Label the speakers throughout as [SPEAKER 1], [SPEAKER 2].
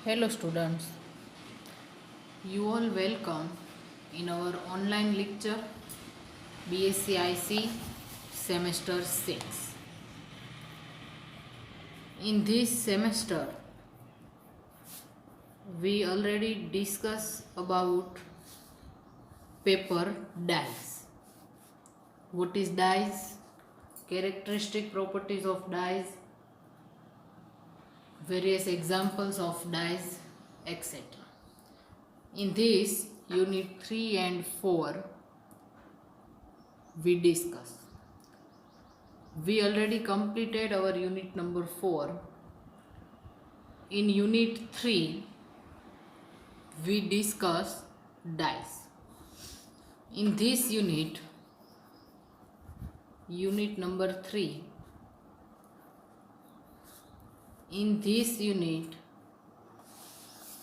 [SPEAKER 1] Hello students, you all welcome in our online lecture BSc IC semester 6. In this semester, we already discussed about paper dyes. What is dyes? Characteristic properties of dyes, various examples of dyes, etc. In this unit 3 and 4 we discuss. We already completed our unit number 4. In unit 3 we discuss dyes. In this unit number 3, in this unit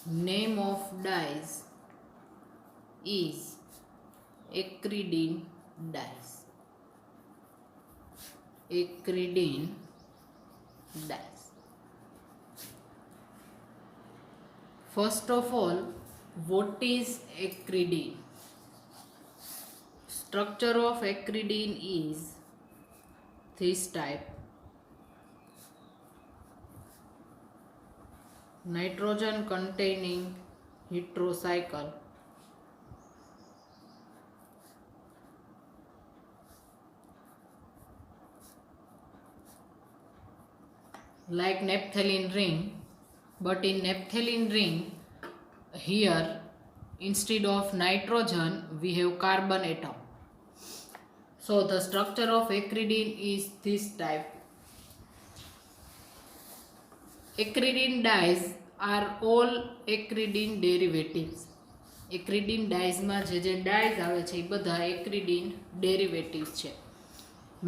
[SPEAKER 1] name of dyes is acridine dyes. Acridine dyes. First of all, what is acridine? Structure of acridine is this type. Nitrogen containing heterocycle, like naphthalene ring, but in naphthalene ring here instead of nitrogen we have carbon atom. So the structure of acridine is this type. Acridine dyes are all acridine derivatives. Acridine dyes માં જે dyes આવે છે એ બધા acridine derivatives છે.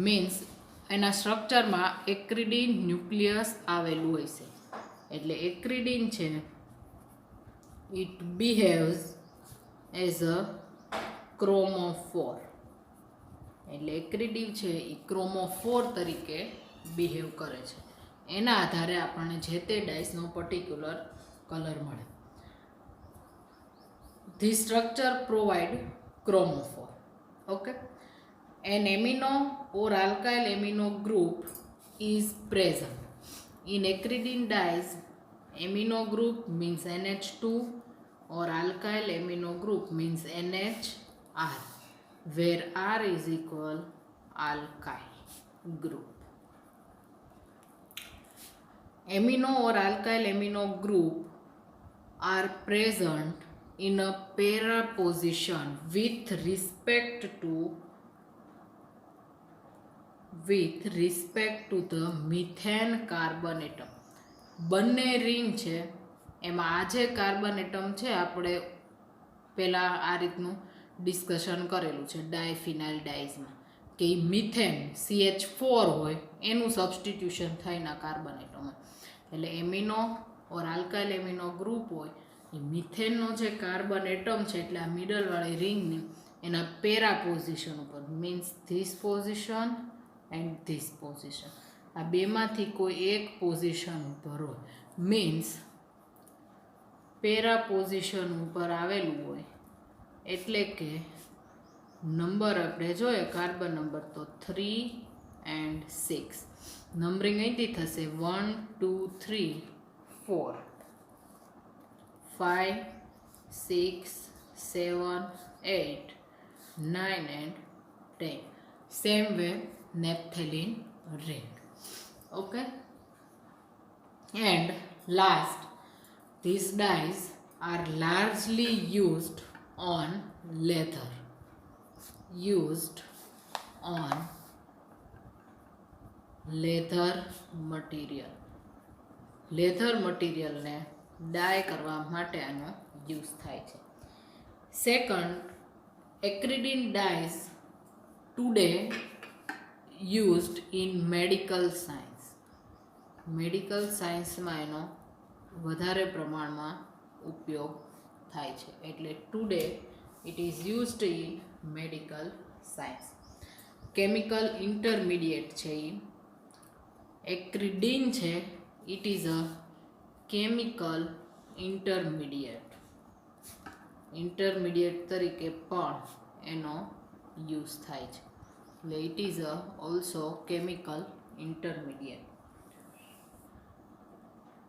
[SPEAKER 1] Means એના સ્ટ્રક્ચરમાં acridine nucleus આવેલું હોય છે. એટલે acridine છે it behaves as a chromophore. એટલે acridine છે એ chromophore તરીકે બિહેવ કરે છે. એના આધારે આપણને જે તે ડાઇસનો પર્ટિક્યુલર કલર મળે. This structure provide chromophore. Okay. An amino or alkyl amino group is present. In acridine dyes, amino group means NH2 or alkyl amino group means NHR, where R is equal alkyl group. Amino or alkyl amino group are present in a para position with respect to the methane carbon atom. બંને ring છે એમાં આ જે carbon atom છે આપણે પહેલાં આ રીતનું ડિસ્કશન કરેલું છે ડાયફિનાઇલ ડાઇઝમાં કે મિથેન CH4 હોય એનું સબસ્ટિટ્યુશન થઈને કાર્બન એટમ હોય. એટલે amino or alkyl amino group હોય એ મિથેનનો જે કાર્બન એટમ છે એટલે આ મિડલવાળી રિંગની એના પેરા પોઝિશન ઉપર means this position and this position, આ બેમાંથી કોઈ એક પોઝિશન ઉપર હોય મીન્સ પેરા પોઝિશન ઉપર આવેલું હોય. એટલે કે નંબર આપણે જોઈએ કાર્બન નંબર તો 3 and 6. નંબરિંગ અહીંથી થશે 1 2 3 4 5 6 7 8 9 and 10. Same way naphthalene ring. Okay. And last, these dyes are largely used on leather. Used on leather material. Leather મટીરિયલને ડાય કરવા માટે આનો યુઝ થાય છે. Second, acridine dyes today used in medical science. Medical સાયન્સમાં એનો વધારે પ્રમાણમાં ઉપયોગ થાય છે. એટલે today it is used in medical science. Chemical intermediate છે એ acridine છે, it is a chemical intermediate તરીકે પણ એનો યુઝ થાય છે. એટલે it is also chemical intermediate.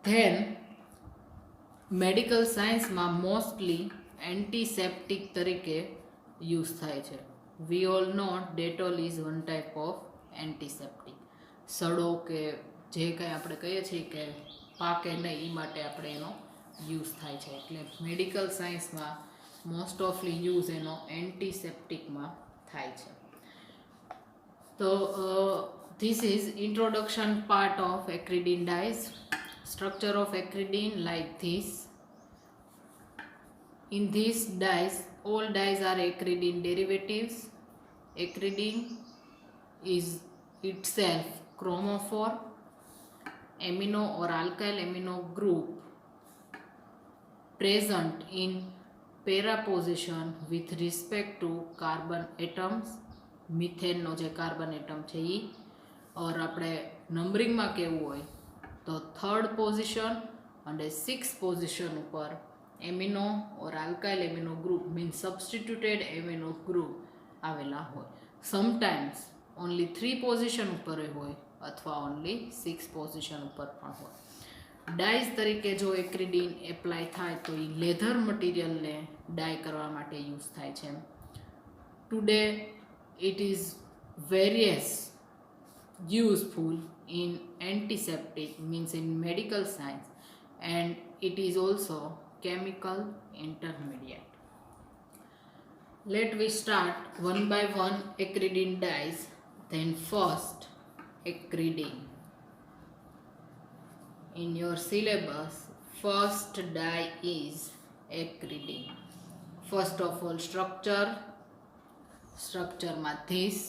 [SPEAKER 1] Then medical સાયન્સમાં મોસ્ટલી એન્ટીસેપ્ટિક તરીકે યુઝ થાય છે. We all know Dettol is one type of antiseptic. સડો કે જે કંઈ આપણે કહીએ છીએ કે પાકે નહીં એ માટે આપણે એનો યુઝ થાય છે. એટલે મેડિકલ સાયન્સમાં મોસ્ટ ઓફલી યુઝ એનો એન્ટીસેપ્ટિકમાં થાય છે. તો this is introduction part of acridine dyes. Structure of acridine like this. In these dyes, all dyes are acridine derivatives. Acridine is itself chromophore, amino or alkyl amino group present in para position with respect to carbon atoms. Methane નો જે carbon atom છે એ ઓર આપણે નંબરિંગમાં કેવું હોય તો third position અને 6th position ઉપર amino or alkyl amino group means substituted amino group આવેલા હોય. સમટાઈમ્સ ઓનલી 3 પોઝિશન ઉપર હોય અથવા ઓનલી 6 પોઝિશન ઉપર પણ હોય. ડાઈઝ તરીકે જો એક્રિડીન એપ્લાય થાય તો એ લેધર મટીરિયલને ડાય કરવા માટે યુઝ થાય છે. Today it is various useful in antiseptic means in medical science, and it is also chemical intermediate. Let we start one by one acridine dyes. Then first acridine. In your syllabus first dye is acridine. First of all structure માં this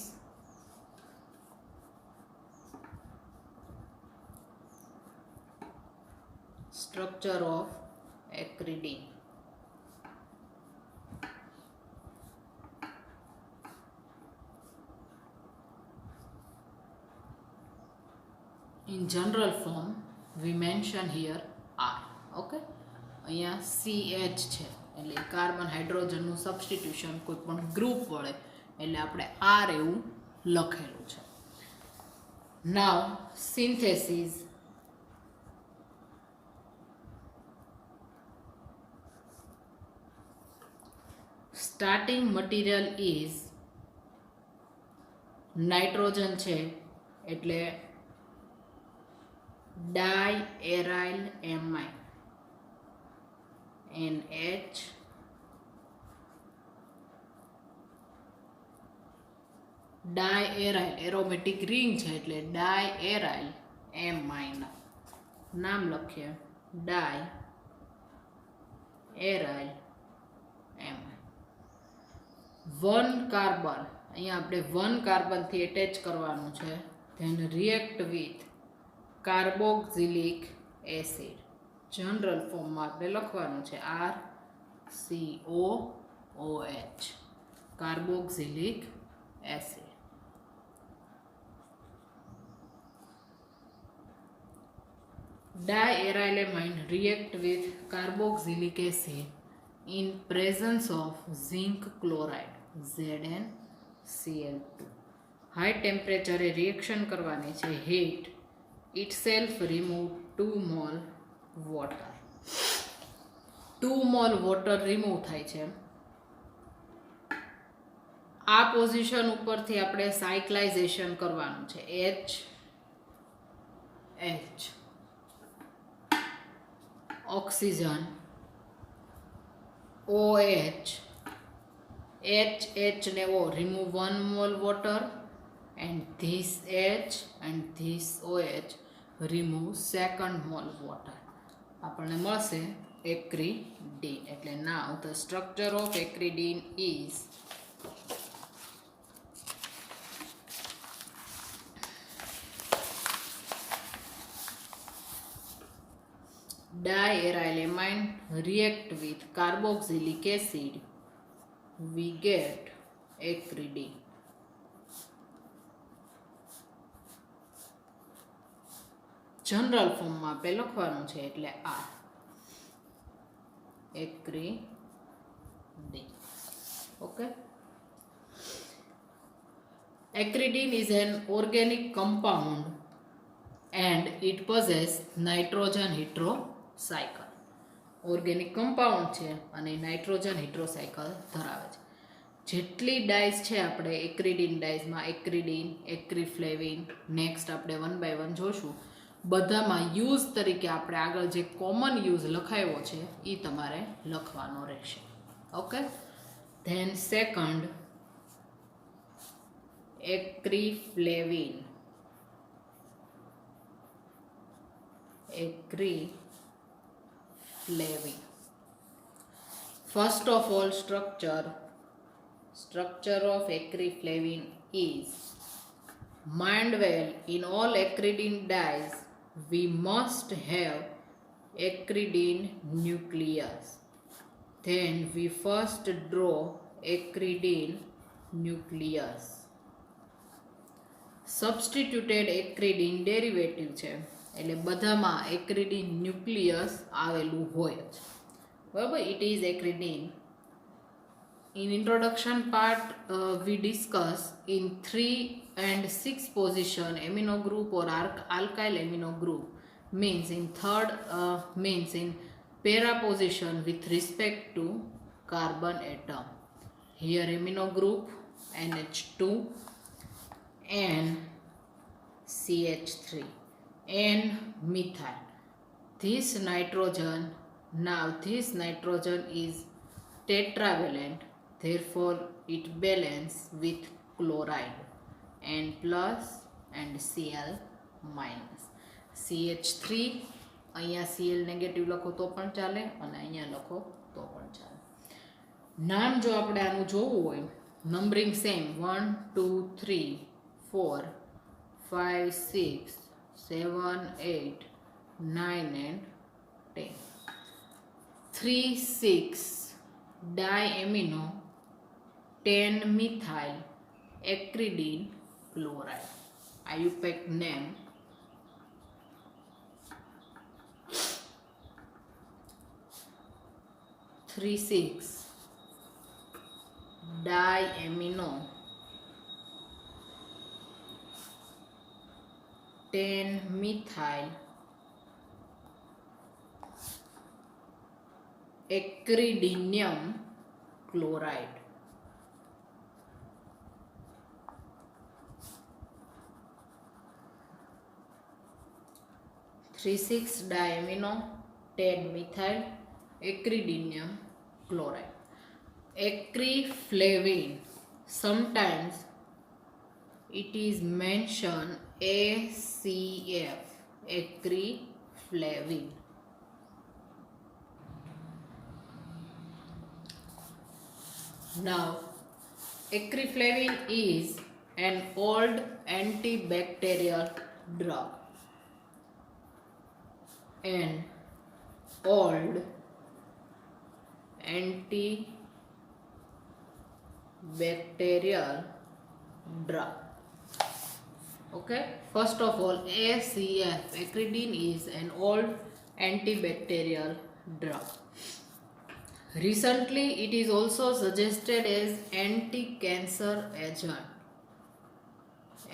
[SPEAKER 1] structure of acridine. In general form we mention here R. Okay, અહીંયા CH છે એટલે carbon હાઇડ્રોજનનું substitution કોઈ પણ group વડે એટલે આપણે R એવું લખેલું છે. Now synthesis. Starting material is nitrogen છે એટલે ડાયએરાઇલ એમાઇન NH ડાયએરાઇલ એરોમેટિક રિંગ છે એટલે ડાયએરાઇલ એમાઇન નામ લખીએ ડાયએરાઇલ એમાઇન. 1 કાર્બન અહીંયા આપણે 1 કાર્બનથી એટેચ કરવાનું છે. Then react with carboxylic acid. General ફોર્મમાં આપણે લખવાનું છે RCOOH carboxylic acid. Diarylamine react with carboxylic acid in presence of zinc chloride ZnCl2. High temperature reaction કરવાની છે. Heat itself remove 2 mol water. 2 mol water remove થાય છે. આ position ઉપરથી આપણે સાયક્લાઇઝેશન કરવાનું છે. H ઓક્સિજન OH H ને O remove 1 mole water and this H and this OH remove 2nd mole water. આપણને મળશે acridine. એટલે now the structure of acridine is diarylamine react with carboxylic acid, we get acridine. General ફોર્મમાં આપણે લખવાનું છે એટલે R. acridine. Okay. Acridine is an organic compound and it possesses nitrogen heterocycle. Organic compound છે અને nitrogen હિટ્રોસાયકલ ધરાવે છે. જેટલી ડાઇઝ છે આપણે એક્રિડીન ડાઇઝમાં એક્રિડીન, એક્રીફ્લેવિન, નેક્સ્ટ આપણે 1 by 1 જોશું. બધામાં યુઝ તરીકે આપણે આગળ જે કોમન યુઝ લખાયો છે એ તમારે લખવાનો રહેશે. Okay. Then second acriflavine. Flavin. First of all, structure of acryflavin is mind well. In all acridine dyes, we must have acridine nucleus. Then we first draw acridine nucleus. Substituted acridine derivative છે એટલે બધામાં એક્રિડીન nucleus આવેલું હોય જ બરાબર. It is acridine. In introduction part we discuss in 3 and 6 position amino group or alkyl amino group means in third means in para position with respect to carbon atom. Here amino group NH2 and CH3 and methyl. This nitrogen is tetravalent, therefore it balance with chloride N plus and Cl minus. CH3 અહીંયા Cl negative લખો તો પણ ચાલે અને અહીંયા લખો તો પણ ચાલે. નામ જો આપણે આનું જોવું હોય numbering same 1 2 3 4 5 6 7 8 9 and 10. 3,6 diamino 10 methyl acridine chloride. IUPAC name. Three six diamino 10 methyl acridinium chloride. Three six diamino 10 methyl acridinium chloride. Acryflavin, sometimes it is mentioned ACF, acryflavin. Now, acryflavin is an old antibacterial drug. An old antibacterial drug. Okay, first of all, ACF, acridine, is an old antibacterial drug. Recently, it is also suggested as anti-cancer agent.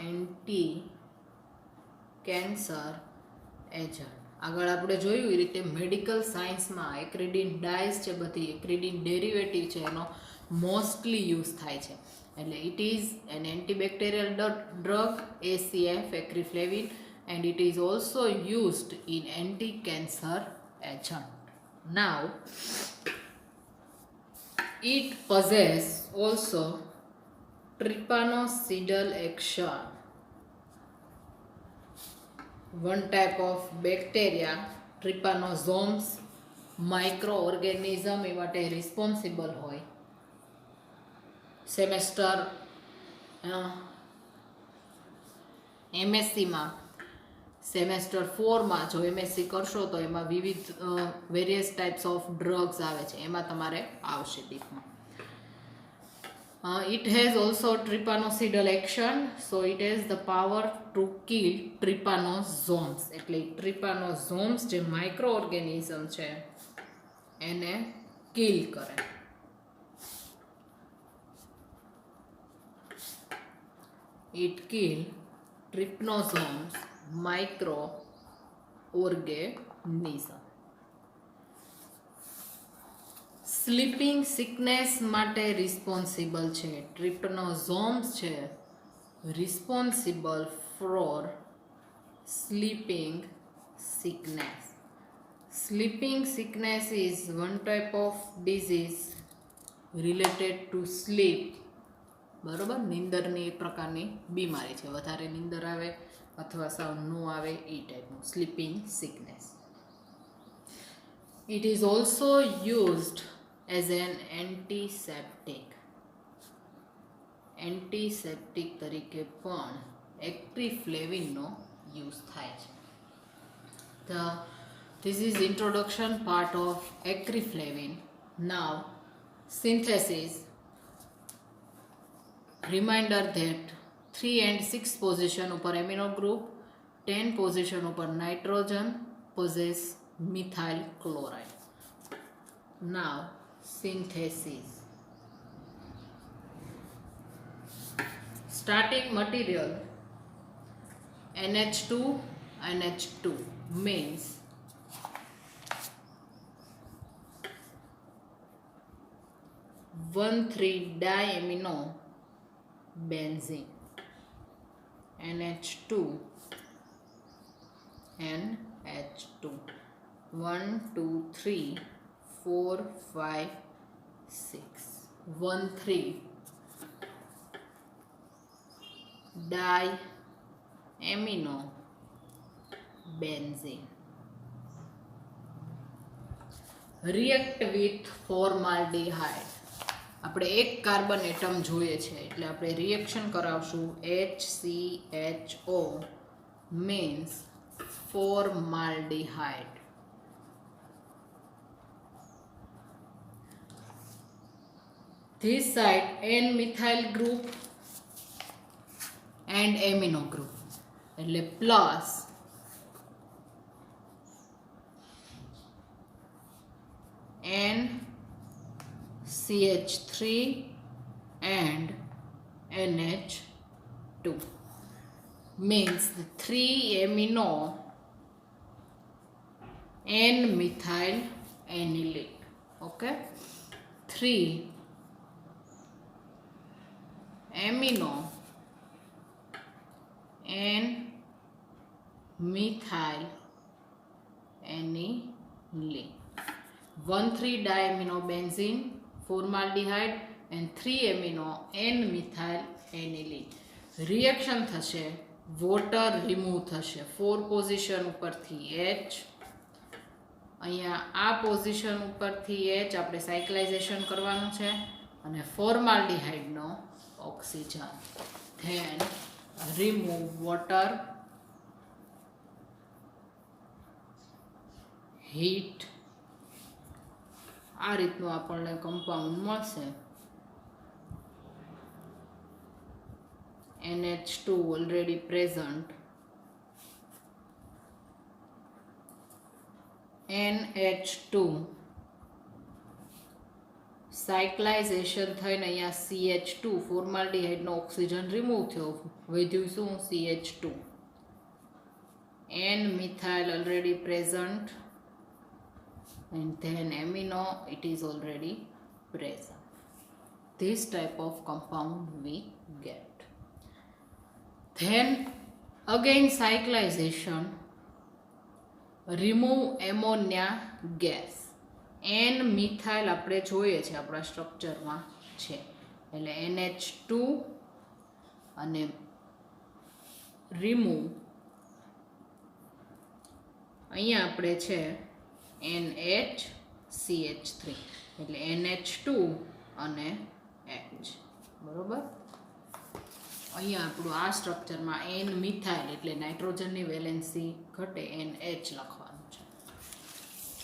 [SPEAKER 1] Anti-cancer agent. આગળ આપણે જોયું એ રીતે medical સાયન્સમાં એક્રિડીન dyes છે બધી એક્રિડીન derivative છે એનો mostly use થાય છે. એટલે it is an antibacterial drug ACF, acryflavin, and it is also used in anti-cancer agent. Now, it possesses also trypanocidal action. One type of bacteria, trypanosomes, microorganism એ માટે responsible હોય. Semester MSc માં semester 4 માં જો MSc કરશો તો એમાં વિવિધ various types of drugs આવે છે એમાં તમારે આવશે ડીપમાં. It has also trypanocidal action, so it has the power to kill trypanosomes. એટલે trypanosomes જે માઇક્રોઓર્ગેનિઝમ છે એને કિલ કરે. It kill trypanosomes, microorganism. Sleeping sickness માટે રિસ્પોન્સિબલ છે. ટ્રિપ્નોઝોમ્સ છે responsible four sleeping sickness. Sleeping sickness is one type of disease related to sleep. બરોબર, નીંદરની એક પ્રકારની બીમારી છે. વધારે નીંદર આવે અથવા સાવ ન આવે એ ટાઈપનું sleeping sickness. It is also used as an antiseptic. Antiseptic તરીકે પણ એક્ટ્રીફ્લેવિનનો યુઝ થાય છે. This is introduction part of acryflavin. Now synthesis. Reminder that 3 and 6 position ઉપર amino group, 10 position ઉપર nitrogen possess methyl chloride. Now synthesis. Starting material NH2 means one 3-diamino benzene. NH2 NH2 1 2 3 4 5 6 1 3 diamino benzene. React with formaldehyde. આપણે એક carbon atom જોઈએ છે એટલે આપણે reaction કરાવશું. HCHO means formaldehyde. This side N-methyl group and amino group એટલે plus NCH3 and NH2 means the 3 amino N-methyl aniline. Okay, 3 amino N-methyl aniline. 1,3-diamino benzene, formaldehyde and 3 amino N-methyl aniline. Reaction થશે, water remove થશે. 4 position ઉપરથી H, અહીંયા આ position ઉપરથી H આપણે સાયક્લાઇઝેશન કરવાનું છે અને ફોર્માલ્ડિહાઇડનો oxygen. Then remove water, heat. આ રીતનું આપણને કમ્પાઉન્ડ મળશે. NH2 already present, NH2 સાયક્લાઇઝેશન થઈને અહીંયા CH2 ફોર્માલ્ડિહાઇડનો ઓક્સિજન રિમૂવ થયો, વધ્યું શું? CH2. N-methyl already present and then amino, it is already present. This type of compound we get. Then again cyclization, remove ammonia gas. N-methyl આપણે જોઈએ છે આપણા સ્ટ્રક્ચરમાં છે એટલે NH2 અને remove અહીંયા આપણે છે NHCH3 એટલે NH2 અને H. બરોબર, અહીંયા આપણું આ સ્ટ્રક્ચરમાં N-methyl એટલે નાઇટ્રોજનની વેલેન્સી ઘટે, NH લખવાનું છે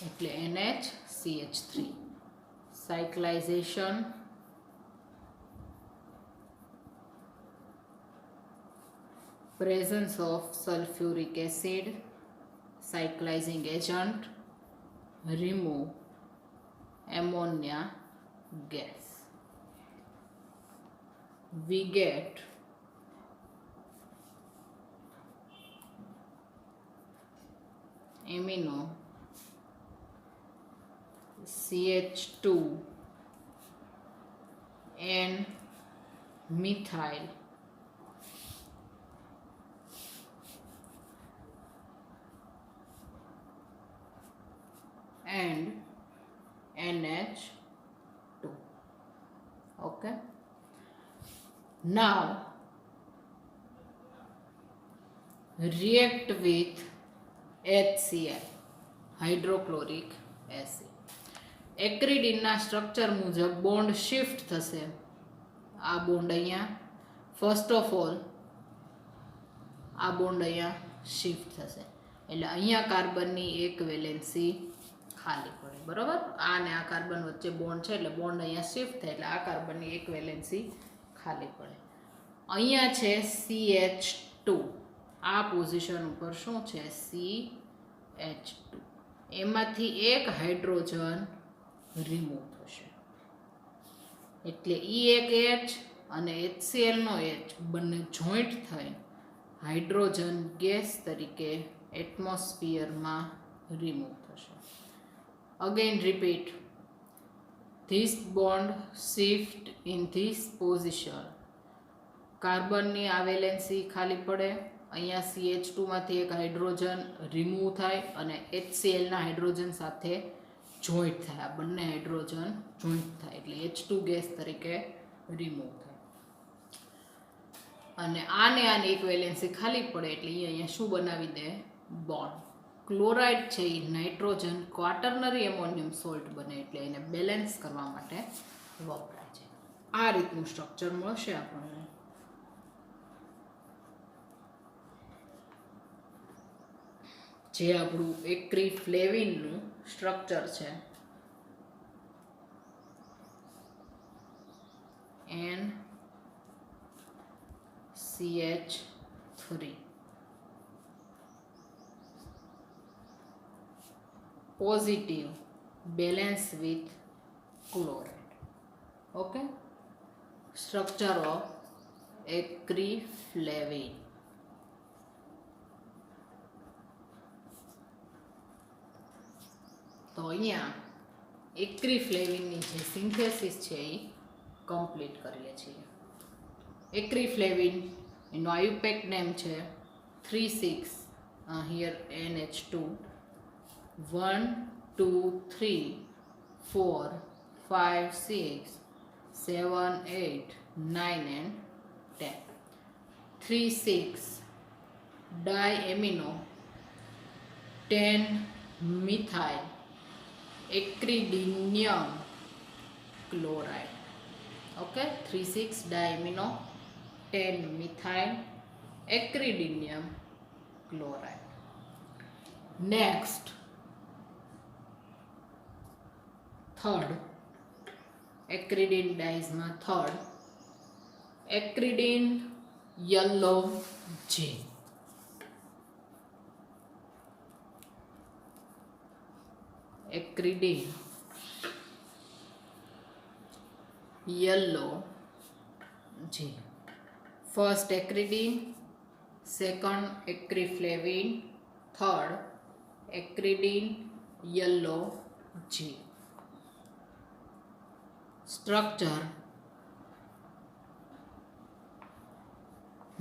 [SPEAKER 1] એટલે NHCH3. સાયક્લાઇઝેશન, presence of sulfuric acid, cyclizing agent, remove ammonia gas. We get amino CH2 and methyl and NH2. Okay. Now react with HCl, hydrochloric acid. એક્રિડીનના સ્ટ્રક્ચર મુજબ બોન્ડ શિફ્ટ થશે. આ bond અહીંયા first of all આ bond અહીંયા shift થશે, એટલે અહીંયા કાર્બનની એક વેલેન્સી ખાલી પડે. બરાબર, આ ને આ કાર્બન વચ્ચે બોન્ડ છે એટલે બોન્ડ અહીંયા શિફ્ટ થાય એટલે આ કાર્બનની એક વેલેન્સી ખાલી પડે. અહીંયા છે CH2, આ પોઝિશન ઉપર શું છે CH2, એમાંથી એક હાઇડ્રોજન રિમૂવ થશે એટલે એક H અને HCl નો H બંને જોઈન્ટ થઈ હાઇડ્રોજન ગેસ તરીકે એટમોસ્ફિયરમાં રિમૂવ થશે. Again repeat, this bond shift in this position. કાર્બનની આ વેલેન્સી ખાલી પડે, અહીંયા CH2 માંથી એક હાઇડ્રોજન રિમૂવ થાય અને HCl ના હાઇડ્રોજન સાથે જોઈન્ટ થાય. આ બંને હાઇડ્રોજન જોઈન્ટ થાય એટલે H2 ગેસ તરીકે રિમૂવ થાય અને આને એક વેલેન્સી ખાલી પડે એટલે અહીંયા શું બનાવી દે બોન્ડ. ક્લોરાઇડ છે એ નાઇટ્રોજન ક્વાટર્નરી એમોનિયમ સોલ્ટ બને એટલે એને બેલેન્સ કરવા માટે વપરાય છે. આ રીતનું સ્ટ્રક્ચર મળશે આપણને. જે આપણું એક્રીફ્લેવિનનું સ્ટ્રક્ચર છે NCH3 positive balance with chloride. Okay, structure of એક્રીફ્લેવિન. તો અહીંયા એક્રીફ્લેવિનની જે સિન્થેસિસ છે એ કમ્પ્લીટ કરીએ છીએ. એક્રીફ્લેવિન એનો આયુપેક નેમ છે 36 here NH2 1 2 3 4 5 6 7 8 9 and 10. 3,6 diamino 10 methyl acridinium chloride. Okay, 3,6 diamino 10 methyl acridinium chloride. Next, third acridine dyes માં third acridine yellow J. Acridine yellow J. First acridine, second acryflavine, third acridine yellow J. Structure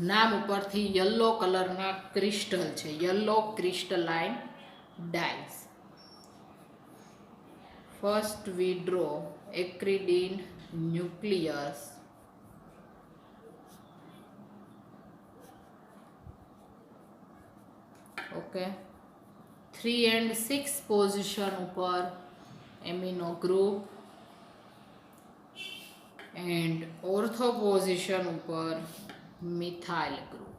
[SPEAKER 1] નામ ઉપરથી yellow કલરના crystal છે, yellow crystalline dyes. First we draw acridine nucleus. Okay, 3 and 6 position ઉપર amino group and ortho position ઉપર methyl group.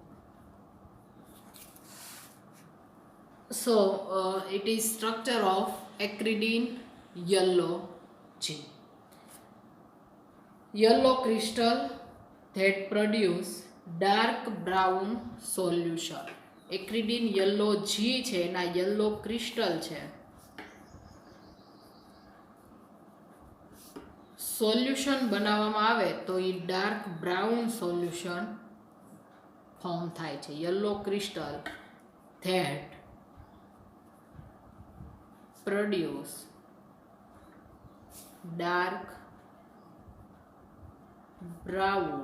[SPEAKER 1] So it is structure of acridine yellow J. Yellow crystal that produce dark brown solution. Acridine yellow G છે એના yellow crystal છે solution બનાવવામાં આવે તો એ dark brown solution form થાય છે. Yellow crystal that produce dark brown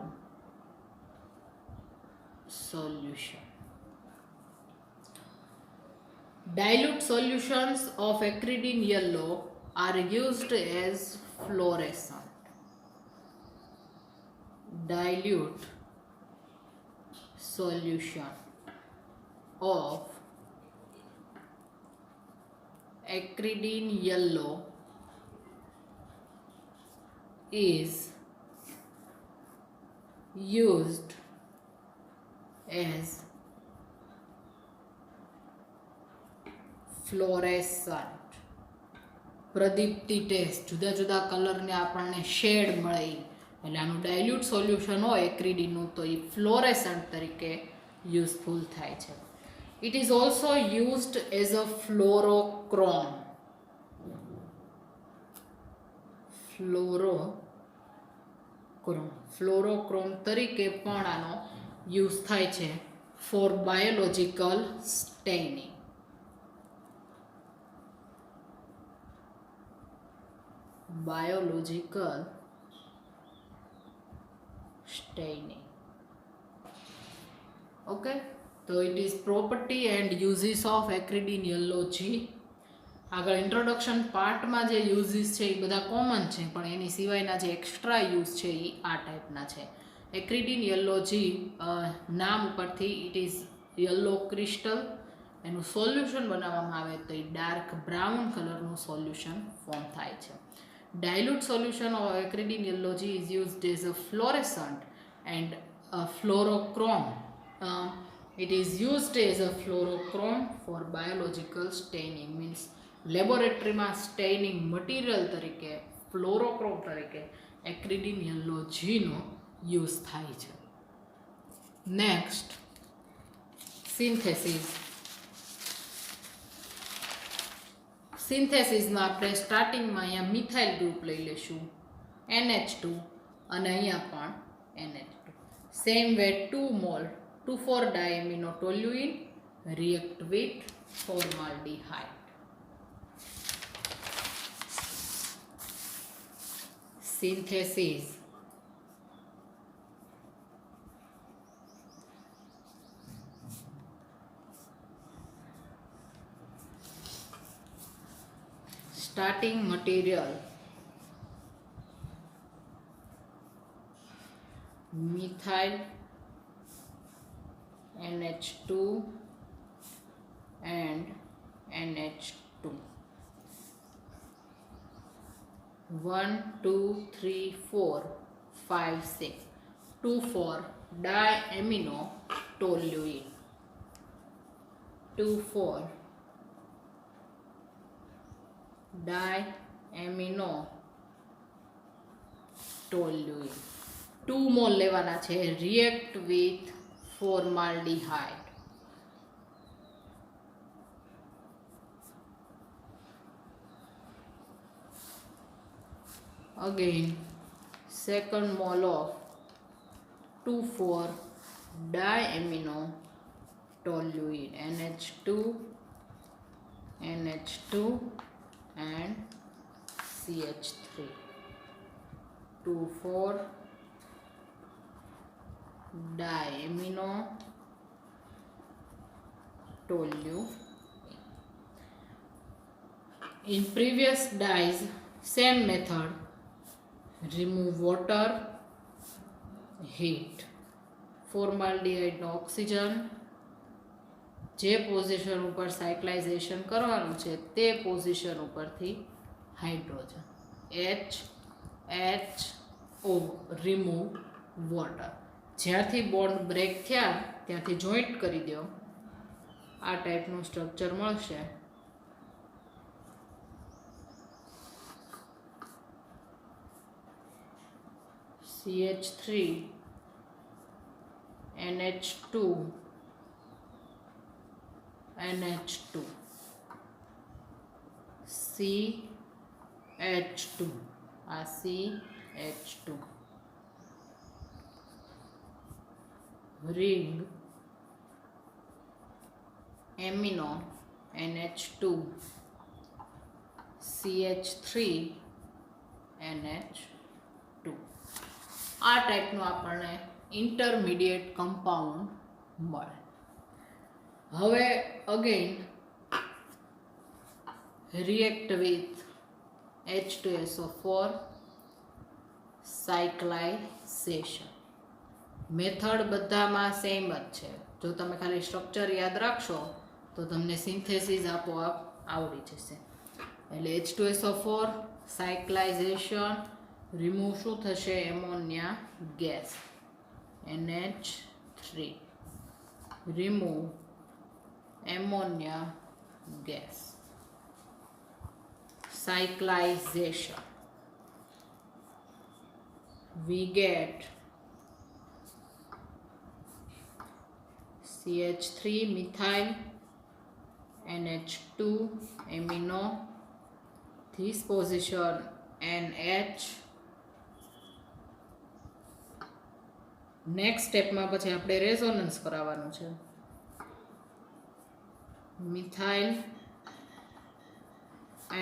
[SPEAKER 1] solution. Dilute solutions of acridine yellow are used as fluorescent. Dilute solution of acridine yellow is used as fluorescent. પ્રદીપ્તિ test, જુદા જુદા કલરને આપણને shade મળે એટલે આનું dilute solution હોય એક્રિડીનનું તો એ ફ્લોરેસન્ટ તરીકે યુઝફુલ થાય છે. It is also used as a fluorochrome. Fluorochrome તરીકે પણ આનો યુઝ થાય છે for biological staining. biological staining. Okay, so it is property and uses of acridine yellow G. આગળ ઇન્ટ્રોડક્શન પાર્ટમાં જે યુઝિસ છે એ બધા કોમન છે, પણ એની સિવાયના જે એક્સ્ટ્રા યુઝ છે એ આ ટાઈપના છે. એક્રિડીન યલો જી નામ ઉપરથી ઇટ ઇઝ યલો ક્રિસ્ટલ. એનું સોલ્યુશન બનાવવામાં આવે તો એ ડાર્ક બ્રાઉન કલરનું સોલ્યુશન ફોર્મ થાય છે. Dilute solution of acridine yellow G is used as a fluorescent and a fluorochrome. It is used as a fluorochrome for biological staining. Means લેબોરેટરીમાં સ્ટેઇનિંગ material તરીકે ફ્લોરોક્રોમ તરીકે એક્રિડીન યલો જીનો યુઝ થાય છે. Next synthesis. સિન્થેસિસમાં આપણે સ્ટાર્ટિંગમાં અહીંયા મિથાઇલ ગ્રુપ લઈ લઈશું NH2 અને અહીંયા પણ NH2. Same way 2 mole 2,4 diamino toluene react with formaldehyde. Synthesis. Starting material methyl NH2 and NH2. 1 2 3 4 5 6 2,4 diamino toluene. 2,4 diamino toluene. 2 mall લેવાના છે. React with formaldehyde. Again, second mole of 2,4 diamino toluene. NH2 and CH3. 2,4 diamino toluene. In previous dyes, same method. Remove water, heat. Formaldehyde નો oxygen જે position ઉપર cyclization કરવાનું છે તે position ઉપરથી hydrogen HHO remove water. જ્યાંથી bond break થયા ત્યાંથી જોઈન્ટ કરી દો. આ ટાઈપનું સ્ટ્રક્ચર મળશે. CH3 NH2 NH2 CH2 આ C H2. Ring amino NH2 CH3 NH2. આ ટાઈપનું આપણને ઇન્ટરમીડિયેટ કમ્પાઉન્ડ મળે. હવે again react with H2SO4 cyclization. Method બધામાં સેમ જ છે. જો તમે ખાલી સ્ટ્રક્ચર યાદ રાખશો તો તમને સિન્થેસિસ આપોઆપ આવડી જશે. એટલે H2SO4 સાયક્લાઇઝેશન, રિમૂવ શું થશે? Ammonia gas NH3, remove ammonia gas, cyclization, we get CH3 methyl NH2 amino, this position NH. Next સ્ટેપમાં પછી આપણે રેઝોનન્સ કરાવવાનું છે. Methyl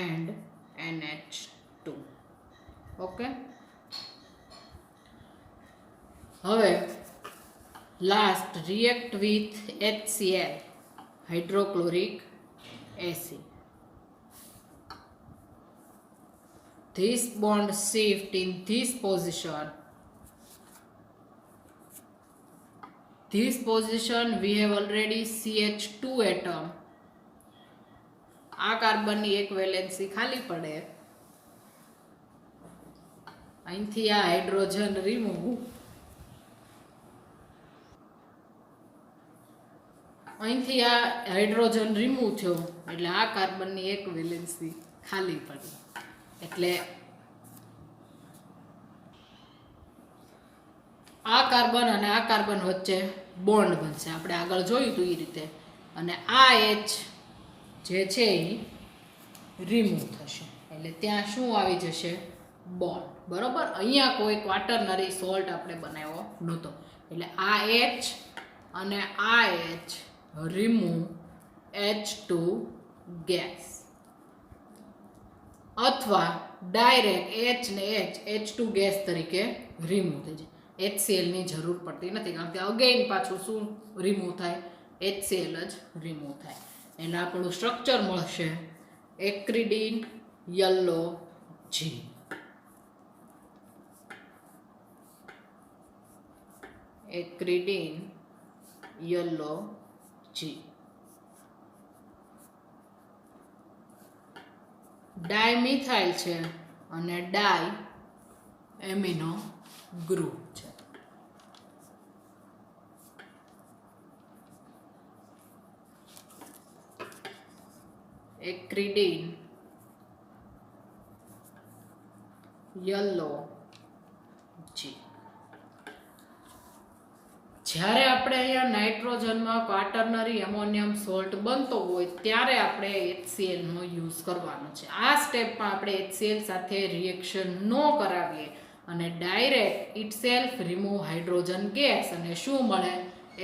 [SPEAKER 1] and NH2. ઓકે, હવે last react with HCl hydrochloric acid. This bond shift in this position. This position we have already CH2 atom. આ કાર્બનની એક valency ખાલી પડે, અહીંથી આ હાઇડ્રોજન રિમૂવ, અહીંથી આ હાઇડ્રોજન રિમૂવ થયો એટલે આ કાર્બનની એક વેલેન્સી ખાલી પડી. એટલે આ કાર્બન અને આ કાર્બન વચ્ચે બોન્ડ બનશે, આપણે આગળ જોયું હતું એ રીતે. અને આ H જે છે એ રિમૂવ થશે એટલે ત્યાં શું આવી જશે? બોન્ડ. બરોબર, અહીંયા કોઈ ક્વાટરનરી સોલ્ટ આપણે બનાવ્યો નહોતો એટલે આ H અને આ H રિમૂવ H2 ગેસ, અથવા ડાયરેક્ટ H ને H2 ગેસ તરીકે રિમૂવ થઈ જાય. HCl ની જરૂર પડતી નથી કારણ કે અગેઇન પાછું શું રિમૂવ થાય? HCl જ રિમૂવ થાય. એટલે આપણું સ્ટ્રક્ચર મળશે acridine yellow G. Acridine yellow G. Dimethyl છે અને ડાય એમિનો ગ્રુપ છે. Acridine yellow G. જ્યારે આપણે અહીંયા નાઇટ્રોજનમાં ક્વાટરનરી એમોનિયમ સોલ્ટ બનતો હોય ત્યારે આપણે HCl નો યુઝ કરવાનો છે. આ સ્ટેપમાં આપણે HCl સાથે રિએક્શન ન કરાવીએ અને direct itself remove hydrogen gas અને શું મળે?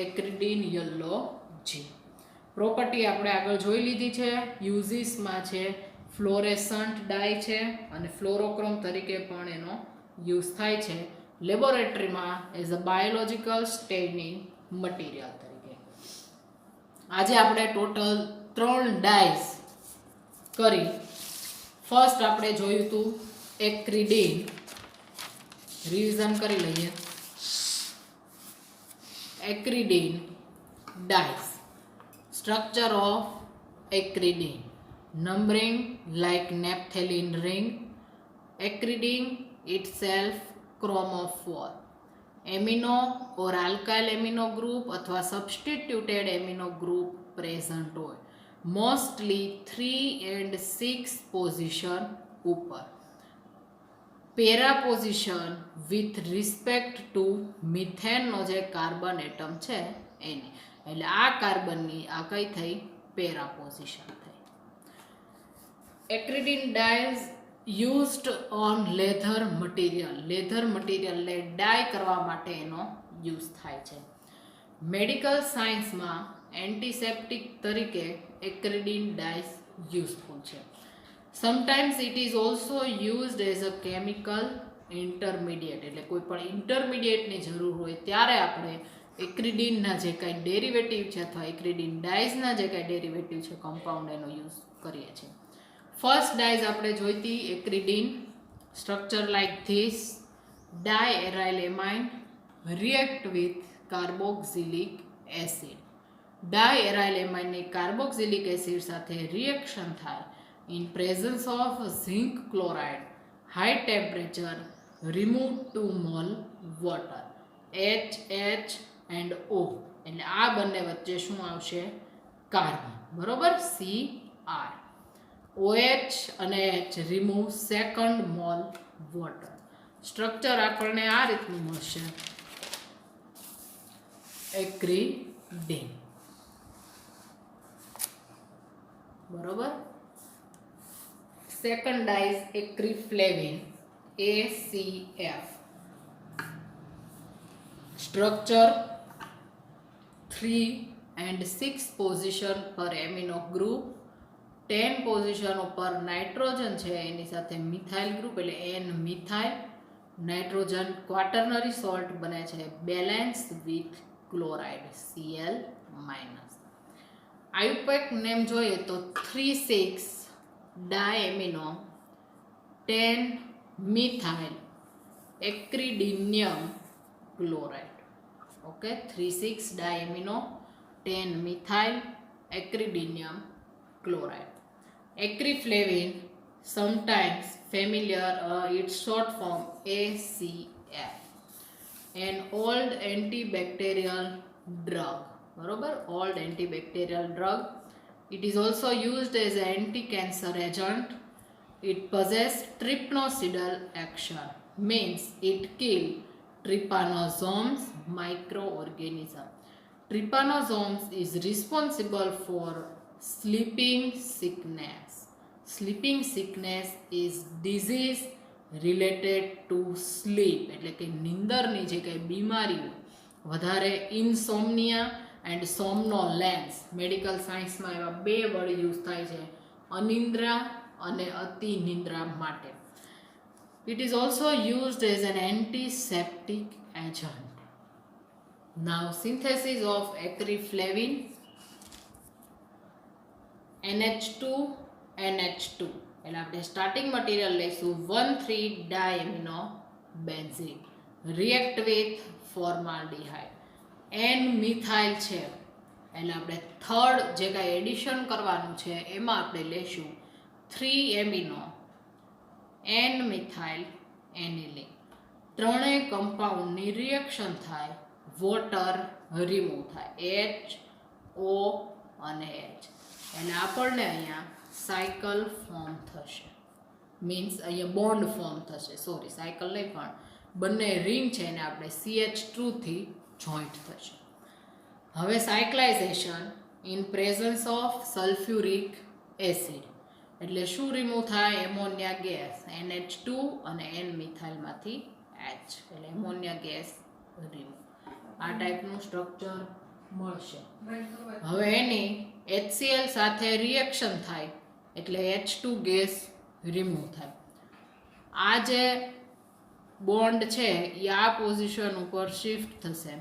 [SPEAKER 1] એક્રિડીન યલો G. પ્રોપર્ટી આપણે આગળ જોઈ લીધી છે. યુઝિસમાં છે ફ્લોરેસન્ટ ડાય છે અને ફ્લોરોક્રોમ તરીકે પણ એનો યુઝ થાય છે. લેબોરેટરીમાં as a biological staining material તરીકે. આજે આપણે ટોટલ 3 ડાયસ કરી. ફર્સ્ટ આપણે જોયું હતું એક્રિડીન, રિવિઝન કરી લઈએ. Acridine dyes, structure of acridine, numbering like naphthalene ring, acridine itself chromophore, amino or alkyl amino group અથવા સબસ્ટિટ્યુટેડ એમિનો ગ્રુપ પ્રેઝન્ટ હોય, મોસ્ટલી 3 and 6 પોઝિશન ઉપર. Para position with respect to મિથેનનો જે કાર્બન એટમ છે એની. એટલે આ કાર્બનની આ કઈ થઈ? પેરા પોઝિશન થઈ. એક્રિડીન ડાયસ યુઝડ ઓન લેધર મટીરિયલને ડાય કરવા માટે એનો યુઝ થાય છે. મેડિકલ સાયન્સમાં એન્ટિસેપ્ટિક તરીકે એક્રિડિન ડાયસ યુઝફુલ છે. Sometimes it is also used as a chemical intermediate, એટલે કોઈ પણ ઇન્ટરમીડિયેટની જરૂર હોય ત્યારે આપણે એક્રિડિનના જે કાંઈ ડેરિવેટિવ છે અથવા એક્રિડિન ડાયઝના જે કાંઈ ડેરિવેટિવ છે કમ્પાઉન્ડ એનો યુઝ કરીએ છીએ. ફર્સ્ટ ડાયઝ આપણે જોઈતી acridine, structure like this, diaryl amine react with carboxylic acid. Diaryl એમાઇનની કાર્બોક્સિલિક એસિડ સાથે રિએક્શન થાય in presence of zinc chloride, high temperature, remove 2 mole water, HH and O, એટલે આ બંને વચ્ચે શું આવશે? કાર્બન, બરોબર, CR. OH અને H remove second mole water. Structure આપણને આ રીતનું મળશે, એક્રિડિન, બરોબર. Second dyes acriflavine, ACF. Structure 3 and 6 position પર એમિનો ગ્રુપ, 10 પોઝિશન ઉપર નાઇટ્રોજન છે એની સાથે મિથાઇલ ગ્રુપ એટલે N methyl. Nitrogen quaternary salt બને છે balance with chloride Cl-. IUPAC name જોઈએ તો 3,6 diamino 10 methyl acridinium chloride. Okay, 3,6 diamino 10 methyl acridinium chloride. Acriflavine, sometimes familiar, its short form ACF. An old antibacterial drug. બરોબર, old antibacterial drug. It is also used as an anti-cancer agent. It possesses trypnocidal action, means it kills trypanosomes microorganism. Trypanosomes is responsible for sleeping sickness. Sleeping sickness is disease related to sleep, એટલે કે નિંદરની જે કંઈ બીમારી હોય, વધારે insomnia and સોમનોલેન્સ. Medical સાયન્સમાં એવા બે વર્ડ યુઝ થાય છે, અનિદ્રા અને અતિ નિંદ્રા માટે. It is also used as an antiseptic agent. Now synthesis of acriflavine, NH2 NH2, એટલે આપણે સ્ટાર્ટિંગ મટીરિયલ લઈશું 1,3 diamino benzene, react with formaldehyde. N methyl છે એટલે આપણે થર્ડ જે કાંઈ એડિશન કરવાનું છે એમાં આપણે લઈશું 3 એમિનો N મિથાઇલ એનિલિન. ત્રણેય કમ્પાઉન્ડની રિએક્શન થાય, વોટર રિમૂવ થાય, H O અને H, એટલે આપણને અહીંયા સાયકલ ફોર્મ થશે, મીન્સ અહીંયા બોન્ડ ફોર્મ થશે. સોરી, સાયકલ નહીં, પણ બંને રિંગ છે એને આપણે CH2 થી જોઈન્ટ થશે. હવે cyclization in presence of sulphuric acid, એટલે શું રિમૂવ થાય? એમોનિયા ગેસ, NH2 અને N મિથાઇલમાંથી H, એટલે એમોનિયા ગેસ રિમૂવ. આ ટાઈપનું સ્ટ્રક્ચર મળશે. હવે એની HCl સાથે રિએક્શન થાય એટલે H2 ગેસ રિમૂવ થાય. આ જે બોન્ડ છે એ આ પોઝિશન ઉપર શિફ્ટ થશે.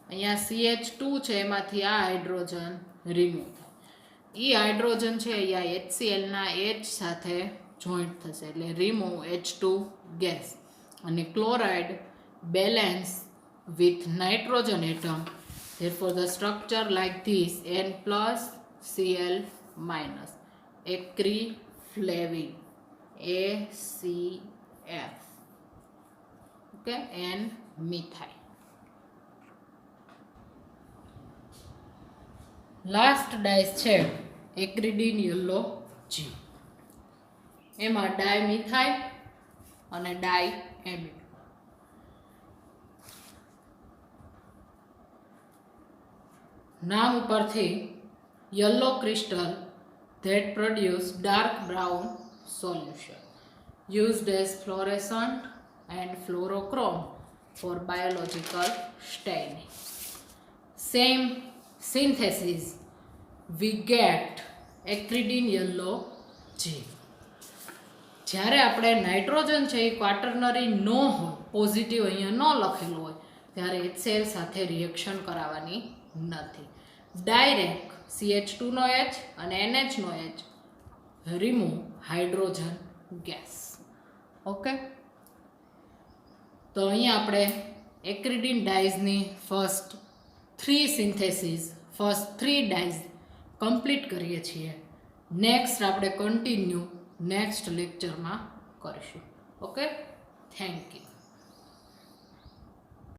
[SPEAKER 1] અહીંયા CH2 છે એમાંથી આ હાઇડ્રોજન રિમૂવ થાય. એ હાઇડ્રોજન છે અહીંયા HClના H સાથે જોઈન્ટ થશે એટલે રિમૂવ H2 ગેસ. અને chloride balance with nitrogen atom, therefore the structure like this, N plus Cl minus, acriflavine, ACF, okay, N methyl. Last dice છે એક્રિડિન યલો જી, એમાં ડાયમિથાઇલ અને ડાયએમિન. નામ ઉપરથી yellow crystal that produce dark brown solution. used as fluorescent and fluorochrome for biological staining. Same synthesis we get acridine yellow G. જ્યારે આપણે nitrogen છે એ ક્વાટર્નરી ન હોય, પોઝિટિવ અહીંયા ન લખેલું હોય, ત્યારે HCl સાથે રિએક્શન કરાવવાની નથી. ડાયરેક્ટ CH2નો H અને NHનો H remove hydrogen gas. Okay, તો અહીંયા આપણે એક્રિડિન ડાઇઝની first 3 synthesis, first 3 dyes complete કરીએ છીએ. નેક્સ્ટ આપણે કન્ટિન્યુ નેક્સ્ટ લેક્ચરમાં કરીશું. Okay, thank you.